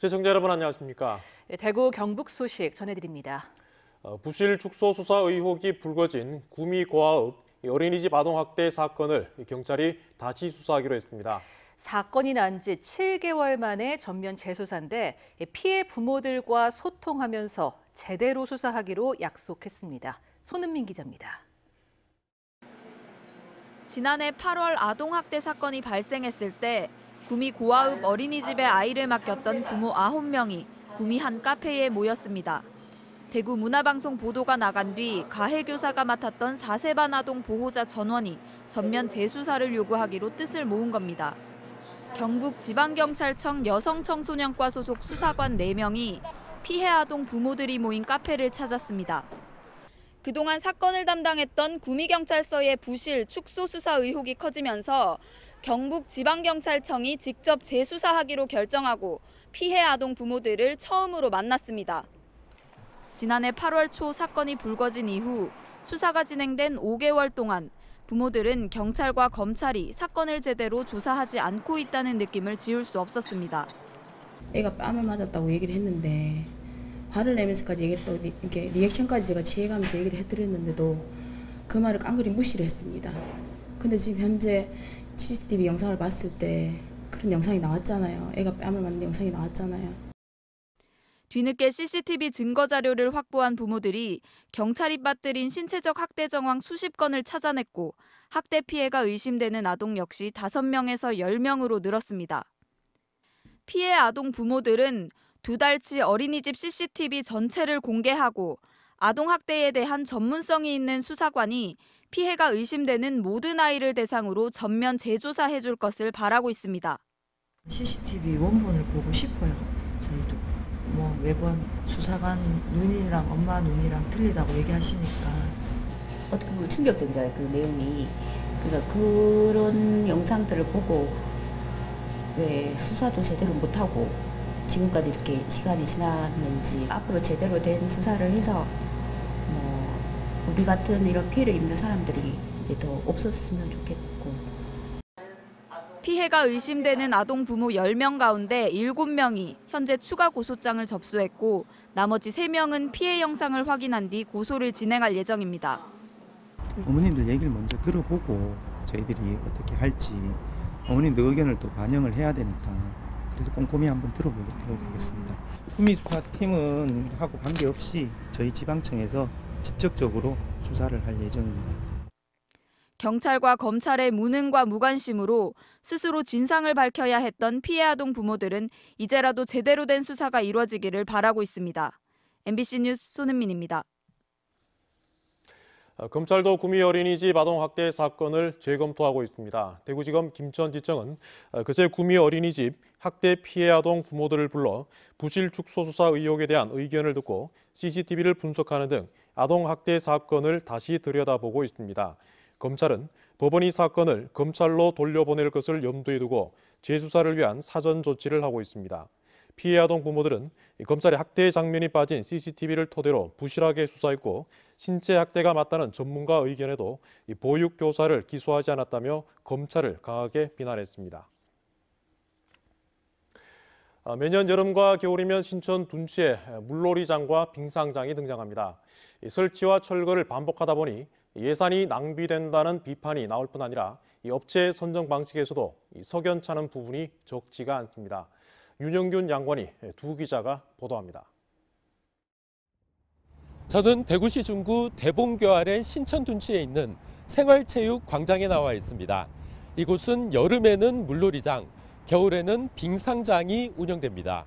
시청자 여러분 안녕하십니까? 대구 경북 소식 전해드립니다. 부실 축소 수사 의혹이 불거진 구미 고아읍 어린이집 아동학대 사건을 경찰이 다시 수사하기로 했습니다. 사건이 난 지 7개월 만에 전면 재수사인데 피해 부모들과 소통하면서 제대로 수사하기로 약속했습니다. 손은민 기자입니다. 지난해 8월 아동학대 사건이 발생했을 때 구미 고아읍 어린이집에 아이를 맡겼던 부모 9명이 구미 한 카페에 모였습니다. 대구 문화방송 보도가 나간 뒤 가해교사가 맡았던 4세반 아동 보호자 전원이 전면 재수사를 요구하기로 뜻을 모은 겁니다. 경북지방경찰청 여성청소년과 소속 수사관 4명이 피해 아동 부모들이 모인 카페를 찾았습니다. 그동안 사건을 담당했던 구미경찰서의 부실 축소 수사 의혹이 커지면서 경북지방경찰청이 직접 재수사하기로 결정하고 피해 아동 부모들을 처음으로 만났습니다. 지난해 8월 초 사건이 불거진 이후 수사가 진행된 5개월 동안 부모들은 경찰과 검찰이 사건을 제대로 조사하지 않고 있다는 느낌을 지울 수 없었습니다. 애가 뺨을 맞았다고 얘기를 했는데 화를 내면서까지 얘기했다고 이렇게 리액션까지 제가 취해가면서 얘기를 해드렸는데도 그 말을 깡그리 무시를 했습니다. 근데 지금 현재 CCTV 영상을 봤을 때 그런 영상이 나왔잖아요. 애가 뺨을 맞는 영상이 나왔잖아요. 뒤늦게 CCTV 증거 자료를 확보한 부모들이 경찰이 빠뜨린 신체적 학대 정황 수십 건을 찾아냈고 학대 피해가 의심되는 아동 역시 5명에서 10명으로 늘었습니다. 피해 아동 부모들은 2달치 어린이집 CCTV 전체를 공개하고 아동 학대에 대한 전문성이 있는 수사관이 피해가 의심되는 모든 아이를 대상으로 전면 재조사해 줄 것을 바라고 있습니다. CCTV 원본을 보고 싶어요. 저희도 매번 수사관 눈이랑 엄마 눈이랑 틀리다고 얘기하시니까 어떻게 보면 충격적이잖아요. 그 내용이. 그러니까 그런 영상들을 보고 왜 수사도 제대로 못하고 지금까지 이렇게 시간이 지났는지 앞으로 제대로 된 수사를 해서 우리 같은 이런 피해를 입는 사람들이 이제 더 없었으면 좋겠고. 피해가 의심되는 아동 부모 10명 가운데 7명이 현재 추가 고소장을 접수했고 나머지 3명은 피해 영상을 확인한 뒤 고소를 진행할 예정입니다. 어머님들 얘기를 먼저 들어보고 저희들이 어떻게 할지 어머님들 의견을 또 반영을 해야 되니까 그래서 꼼꼼히 한번 들어보도록 하겠습니다. 구미 수사팀은 하고 관계없이 저희 지방청에서 직접적으로 수사를 할 예정입니다. 경찰과 검찰의 무능과 무관심으로 스스로 진상을 밝혀야 했던 피해 아동 부모들은 이제라도 제대로 된 수사가 이루어지기를 바라고 있습니다. MBC 뉴스 손은민입니다. 검찰도 구미 어린이집 아동학대 사건을 재검토하고 있습니다. 대구지검 김천지청은 그제 구미 어린이집 학대 피해 아동 부모들을 불러 부실 축소 수사 의혹에 대한 의견을 듣고 CCTV를 분석하는 등 아동학대 사건을 다시 들여다보고 있습니다. 검찰은 법원이 사건을 검찰로 돌려보낼 것을 염두에 두고 재수사를 위한 사전 조치를 하고 있습니다. 피해 아동 부모들은 검찰의 학대 장면이 빠진 CCTV를 토대로 부실하게 수사했고 신체 학대가 맞다는 전문가 의견에도 보육교사를 기소하지 않았다며 검찰을 강하게 비난했습니다. 매년 여름과 겨울이면 신천 둔치에 물놀이장과 빙상장이 등장합니다. 설치와 철거를 반복하다 보니 예산이 낭비된다는 비판이 나올 뿐 아니라 이 업체 선정 방식에서도 석연찮은 부분이 적지가 않습니다. 윤영균 양관이 두 기자가 보도합니다. 저는 대구시 중구 대봉교 아래 신천 둔치에 있는 생활체육광장에 나와 있습니다. 이곳은 여름에는 물놀이장, 겨울에는 빙상장이 운영됩니다.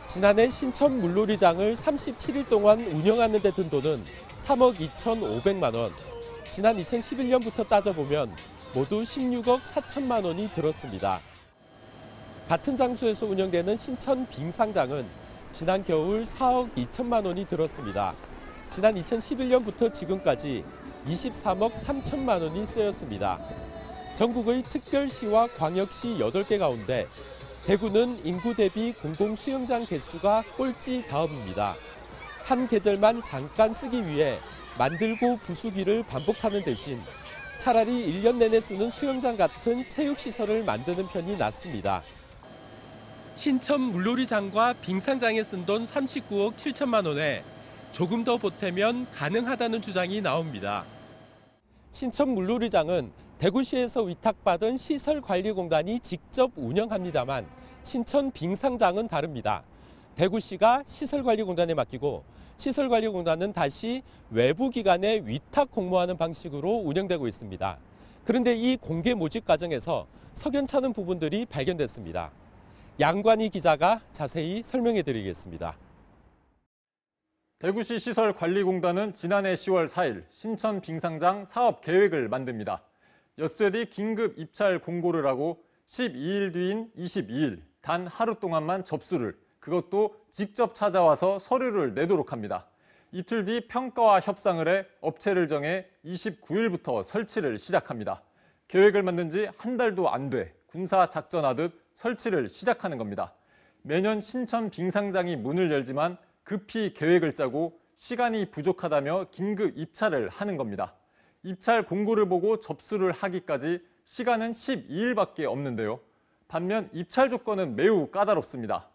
지난해 신천 물놀이장을 37일 동안 운영하는 데 든 돈은 3억 2,500만 원. 지난 2011년부터 따져보면 모두 16억 4천만 원이 들었습니다. 같은 장소에서 운영되는 신천 빙상장은 지난 겨울 4억 2천만 원이 들었습니다. 지난 2011년부터 지금까지 23억 3천만 원이 쓰였습니다. 전국의 특별시와 광역시 8개 가운데 대구는 인구 대비 공공수영장 개수가 꼴찌 다음입니다. 한 계절만 잠깐 쓰기 위해 만들고 부수기를 반복하는 대신 차라리 1년 내내 쓰는 수영장 같은 체육시설을 만드는 편이 낫습니다. 신천 물놀이장과 빙상장에 쓴 돈 39억 7천만 원에 조금 더 보태면 가능하다는 주장이 나옵니다. 신천 물놀이장은 대구시에서 위탁받은 시설관리공단이 직접 운영합니다만 신천 빙상장은 다릅니다. 대구시가 시설관리공단에 맡기고 시설관리공단은 다시 외부 기관에 위탁 공모하는 방식으로 운영되고 있습니다. 그런데 이 공개 모집 과정에서 석연찮은 부분들이 발견됐습니다. 양관희 기자가 자세히 설명해 드리겠습니다. 대구시 시설관리공단은 지난해 10월 4일 신천 빙상장 사업 계획을 만듭니다. 엿새 뒤 긴급 입찰 공고를 하고 12일 뒤인 22일 단 하루 동안만 접수를, 그것도 직접 찾아와서 서류를 내도록 합니다. 이틀 뒤 평가와 협상을 해 업체를 정해 29일부터 설치를 시작합니다. 계획을 만든 지 한 달도 안 돼 군사 작전하듯 설치를 시작하는 겁니다. 매년 신천 빙상장이 문을 열지만 급히 계획을 짜고 시간이 부족하다며 긴급 입찰을 하는 겁니다. 입찰 공고를 보고 접수를 하기까지 시간은 12일밖에 없는데요. 반면 입찰 조건은 매우 까다롭습니다.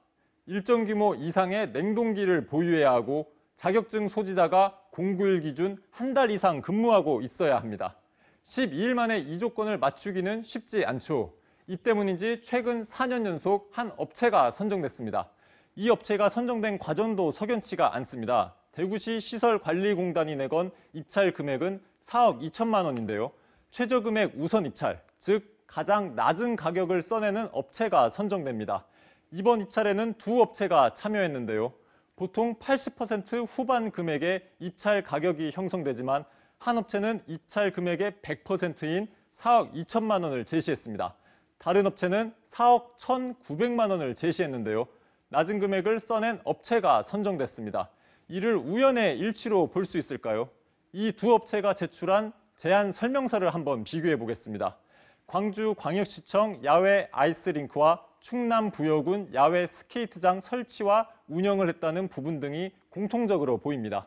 일정 규모 이상의 냉동기를 보유해야 하고 자격증 소지자가 공고일 기준 한 달 이상 근무하고 있어야 합니다. 12일 만에 이 조건을 맞추기는 쉽지 않죠. 이 때문인지 최근 4년 연속 한 업체가 선정됐습니다. 이 업체가 선정된 과정도 석연치가 않습니다. 대구시 시설관리공단이 내건 입찰 금액은 4억 2천만 원인데요. 최저금액 우선 입찰, 즉 가장 낮은 가격을 써내는 업체가 선정됩니다. 이번 입찰에는 두 업체가 참여했는데요. 보통 80% 후반 금액의 입찰 가격이 형성되지만 한 업체는 입찰 금액의 100%인 4억 2천만 원을 제시했습니다. 다른 업체는 4억 1,900만 원을 제시했는데요. 낮은 금액을 써낸 업체가 선정됐습니다. 이를 우연의 일치로 볼 수 있을까요? 이 두 업체가 제출한 제안 설명서를 한번 비교해 보겠습니다. 광주광역시청 야외 아이스링크와 충남부여군 야외 스케이트장 설치와 운영을 했다는 부분 등이 공통적으로 보입니다.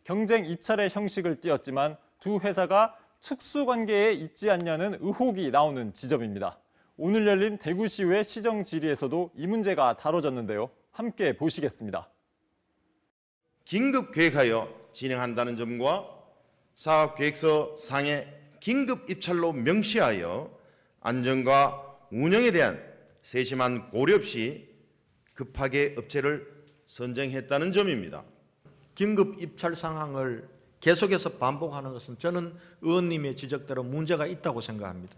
경쟁 입찰의 형식을 띄었지만 두 회사가 특수관계에 있지 않냐는 의혹이 나오는 지점입니다. 오늘 열린 대구시의회 시정질의에서도 이 문제가 다뤄졌는데요. 함께 보시겠습니다. 긴급 계획하여 진행한다는 점과 사업계획서 상의 긴급 입찰로 명시하여 안전과 운영에 대한 세심한 고려 없이 급하게 업체를 선정했다는 점입니다. 긴급 입찰 상황을 계속해서 반복하는 것은 저는 의원님의 지적대로 문제가 있다고 생각합니다.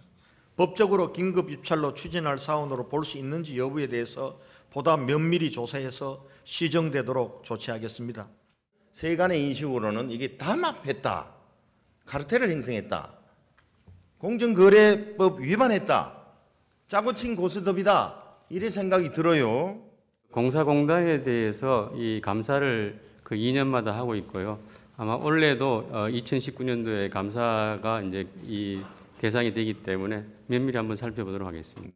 법적으로 긴급 입찰로 추진할 사안으로 볼 수 있는지 여부에 대해서 보다 면밀히 조사해서 시정되도록 조치하겠습니다. 세간의 인식으로는 이게 담합했다, 카르텔을 형성했다, 공정거래법 위반했다, 짜고 친 고스톱이다, 이래 생각이 들어요. 공사공단에 대해서 이 감사를 그 2년마다 하고 있고요. 아마 올해도 2019년도에 감사가 이제 이 대상이 되기 때문에 면밀히 한번 살펴보도록 하겠습니다.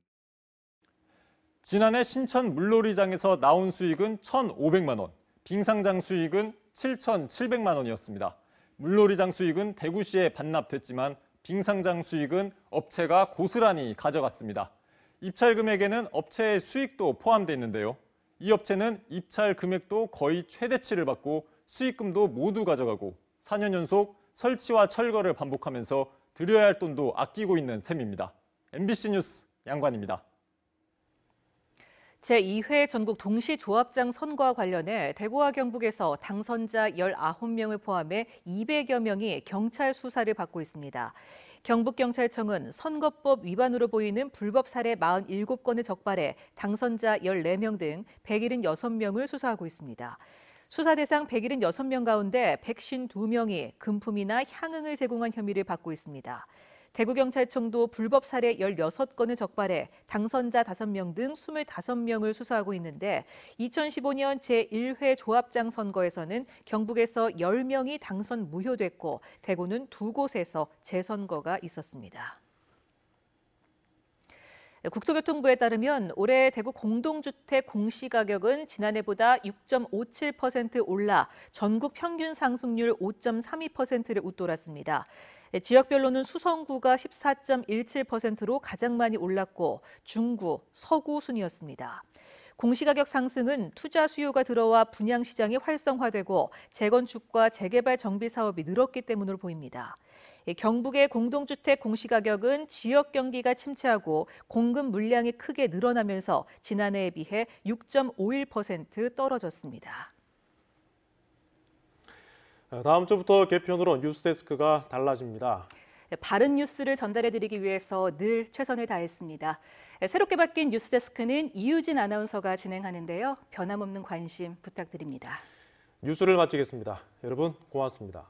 지난해 신천 물놀이장에서 나온 수익은 1,500만 원, 빙상장 수익은 7,700만 원이었습니다. 물놀이장 수익은 대구시에 반납됐지만 빙상장 수익은 업체가 고스란히 가져갔습니다. 입찰 금액에는 업체의 수익도 포함되어 있는데요. 이 업체는 입찰 금액도 거의 최대치를 받고 수익금도 모두 가져가고 4년 연속 설치와 철거를 반복하면서 드려야 할 돈도 아끼고 있는 셈입니다. MBC 뉴스 양관입니다. 제2회 전국 동시조합장 선거와 관련해 대구와 경북에서 당선자 19명을 포함해 200여 명이 경찰 수사를 받고 있습니다. 경북경찰청은 선거법 위반으로 보이는 불법 사례 47건을 적발해 당선자 14명 등 176명을 수사하고 있습니다. 수사 대상 176명 가운데 152명이 금품이나 향응을 제공한 혐의를 받고 있습니다. 대구경찰청도 불법 사례 16건을 적발해 당선자 5명 등 25명을 수사하고 있는데 2015년 제1회 조합장 선거에서는 경북에서 10명이 당선 무효됐고 대구는 2곳에서 재선거가 있었습니다. 국토교통부에 따르면 올해 대구 공동주택 공시가격은 지난해보다 6.57% 올라 전국 평균 상승률 5.32%를 웃돌았습니다. 지역별로는 수성구가 14.17%로 가장 많이 올랐고 중구, 서구 순이었습니다. 공시가격 상승은 투자 수요가 들어와 분양 시장이 활성화되고 재건축과 재개발 정비 사업이 늘었기 때문으로 보입니다. 경북의 공동주택 공시가격은 지역 경기가 침체하고 공급 물량이 크게 늘어나면서 지난해에 비해 6.51% 떨어졌습니다. 다음 주부터 개편으로 뉴스데스크가 달라집니다. 바른 뉴스를 전달해드리기 위해서 늘 최선을 다했습니다. 새롭게 바뀐 뉴스데스크는 이유진 아나운서가 진행하는데요. 변함없는 관심 부탁드립니다. 뉴스를 마치겠습니다. 여러분 고맙습니다.